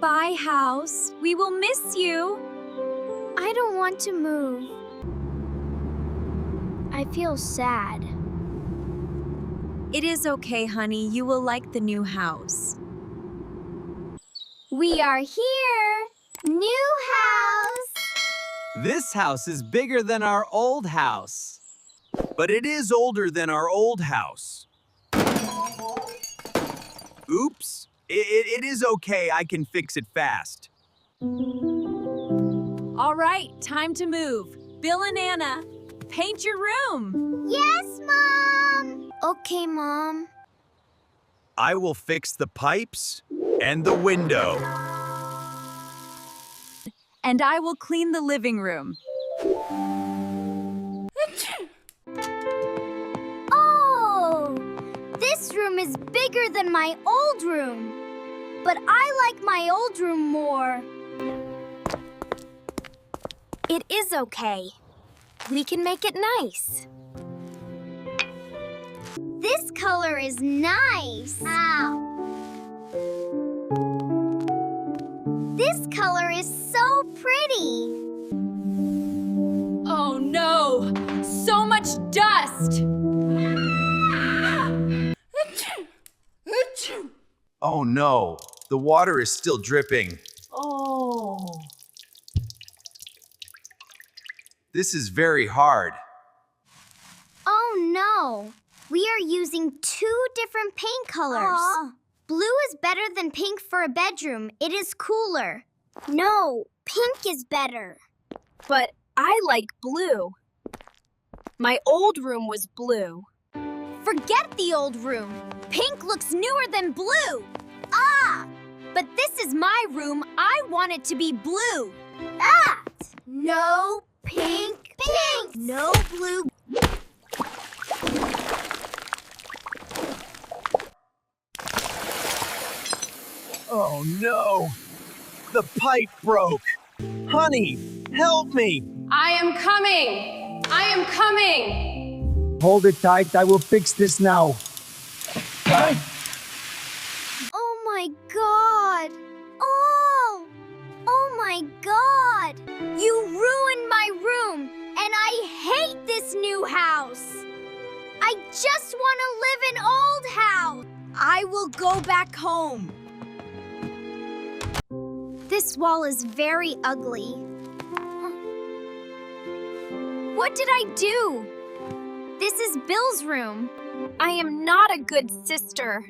Bye, house. We will miss you. I don't want to move. I feel sad. It is okay, honey. You will like the new house. We are here! New house! This house is bigger than our old house. But it is older than our old house. Oops. It is okay. I can fix it fast. All right, time to move. Bill and Anna, paint your room. Yes, Mom! Okay, Mom. I will fix the pipes and the window. And I will clean the living room. Oh! This room is bigger than my old room. But I like my old room more. It is okay. We can make it nice. This color is nice. Ow. This color is so pretty. Oh no! So much dust! Oh no, the water is still dripping. Oh. This is very hard. Oh no! We are using 2 different paint colors. Blue is better than pink for a bedroom. It is cooler. No, pink is better. But I like blue. My old room was blue. Forget the old room. Pink looks newer than blue. Ah! But this is my room. I want it to be blue. Ah! No pink. Pink! No blue. Oh no, the pipe broke. Honey, help me. I am coming! I am coming! Hold it tight, I will fix this now. Oh my God! Oh my God! You ruined my room, and I hate this new house. I just want to live in old house. I will go back home. This wall is very ugly. What did I do? This is Bill's room. I am not a good sister.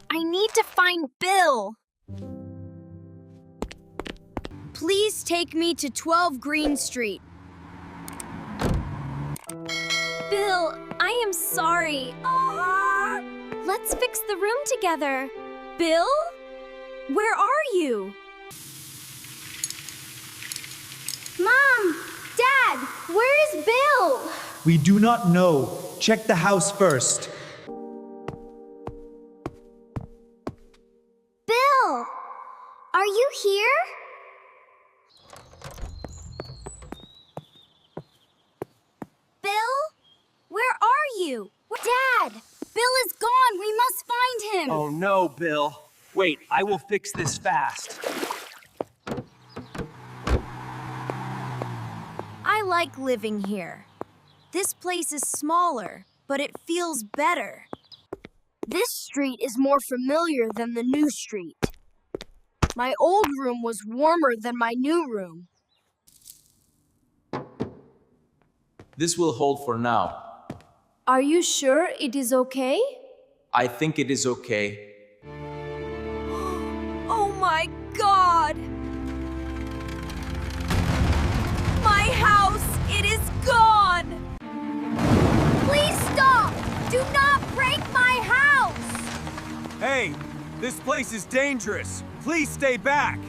I need to find Bill. Please take me to 12 Green Street. Bill, I am sorry. Let's fix the room together. Bill? Where are you? Mom! Dad! Where is Bill? We do not know. Check the house first. Bill! Are you here? Bill? Where are you? Dad! Bill is gone! We must find him! Oh no, Bill. Wait, I will fix this fast. I like living here. This place is smaller, but it feels better. This street is more familiar than the new street. My old room was warmer than my new room. This will hold for now. Are you sure it is okay? I think it is okay. Oh my God! My house, it is gone! Please stop! Do not break my house! Hey, this place is dangerous. Please stay back.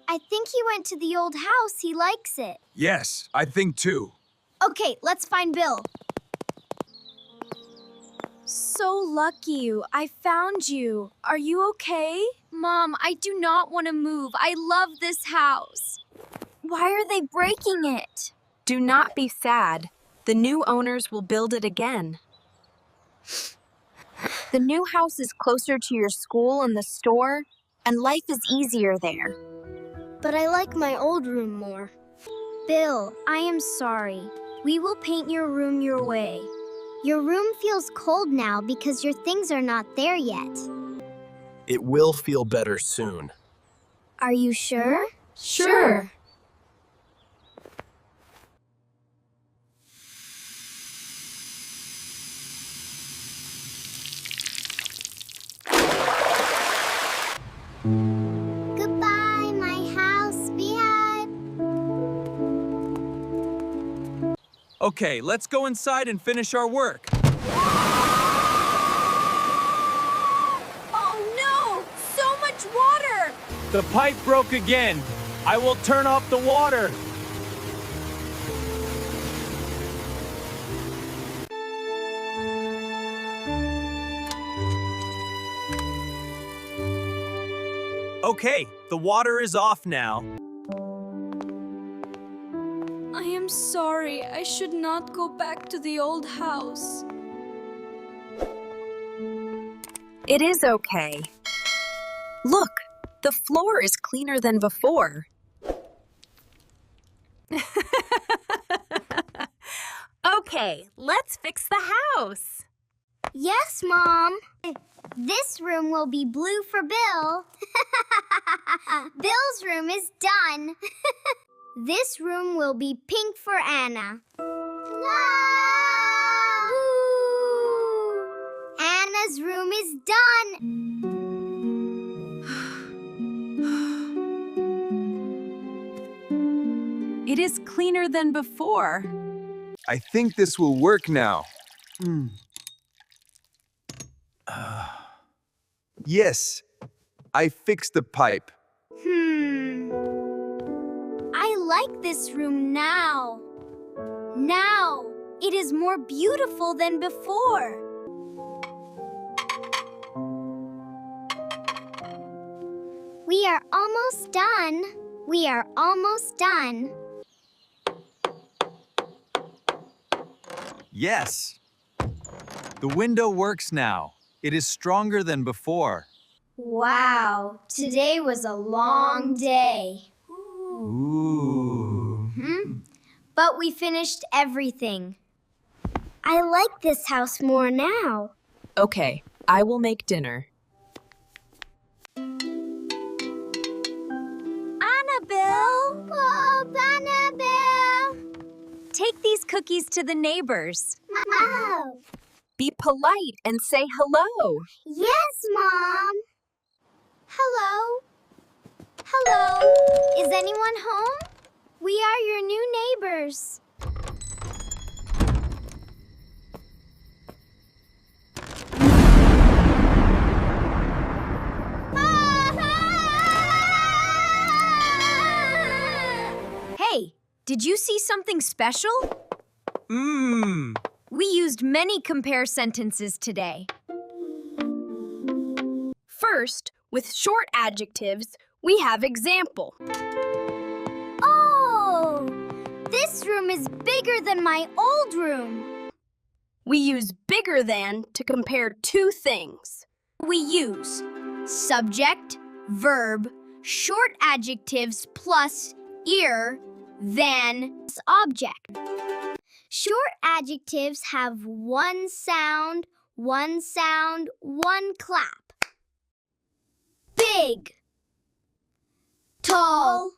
I think he went to the old house. He likes it. Yes, I think too. Okay, let's find Bill. So lucky I found you. Are you okay? Mom, I do not want to move. I love this house. Why are they breaking it? Do not be sad. The new owners will build it again. The new house is closer to your school and the store, and life is easier there. But I like my old room more. Bill, I am sorry. We will paint your room your way. Your room feels cold now because your things are not there yet. It will feel better soon. Are you sure? Sure. Goodbye, my house, sweetheart. Okay, let's go inside and finish our work. Oh no! So much water! The pipe broke again. I will turn off the water. Okay, the water is off now. I am sorry. I should not go back to the old house. It is okay. Look, the floor is cleaner than before. Okay, let's fix the house. Yes, Mom. This room will be blue for Bill. Bill's room is done. This room will be pink for Anna. No! Anna's room is done. It is cleaner than before. I think this will work now. Yes, I fixed the pipe. I like this room now. Now, it is more beautiful than before. We are almost done. We are almost done. Yes. The window works now. It is stronger than before. Wow, today was a long day. Ooh. But we finished everything. I like this house more now. Okay, I will make dinner. Annabelle! Oh, Annabelle! Take these cookies to the neighbors. Oh, Be polite and say hello. yes, Mom. Hello. Hello. Is anyone home? We are your new neighbors. Hey, did you see something special? We used many compare sentences today. First, with short adjectives, we have example. Oh, this room is bigger than my old room. We use bigger than to compare two things. We use subject, verb, short adjectives plus ear, then Object. Short adjectives have one sound, one clap. Big, tall,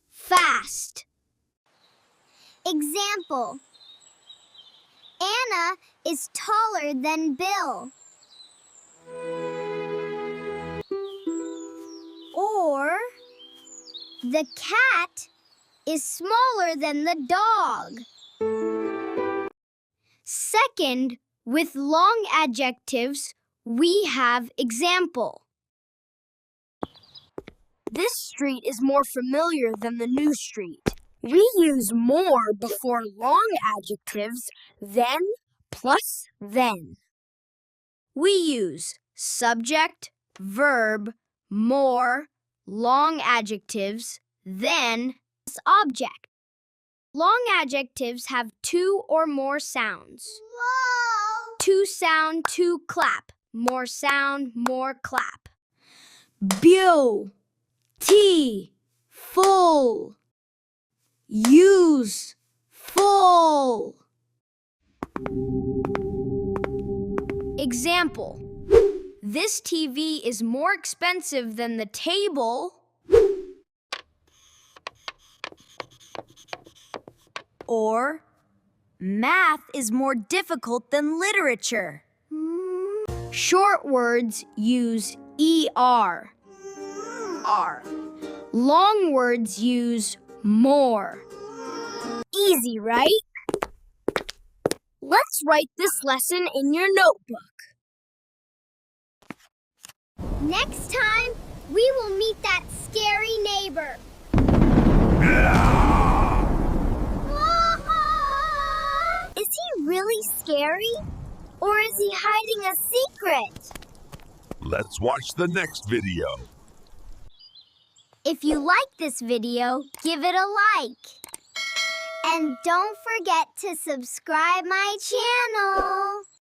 fast. Example. Anna is taller than Bill. Or the cat is smaller than the dog. Second, with long adjectives, we have example. This street is more familiar than the new street. We use more before long adjectives than plus then. we use subject, verb, more, long adjectives, then Object. Long adjectives have two or more sounds. Whoa! Two sound, two clap. More sound, more clap. Beautiful. Use full. Example. This TV is more expensive than the table. Or, math is more difficult than literature. Short words use ER. Long words use more. Easy, right? Let's write this lesson in your notebook. Next time, we will meet that scary neighbor. Is he really scary? Or is he hiding a secret? Let's watch the next video. If you like this video, give it a like. And don't forget to subscribe my channel.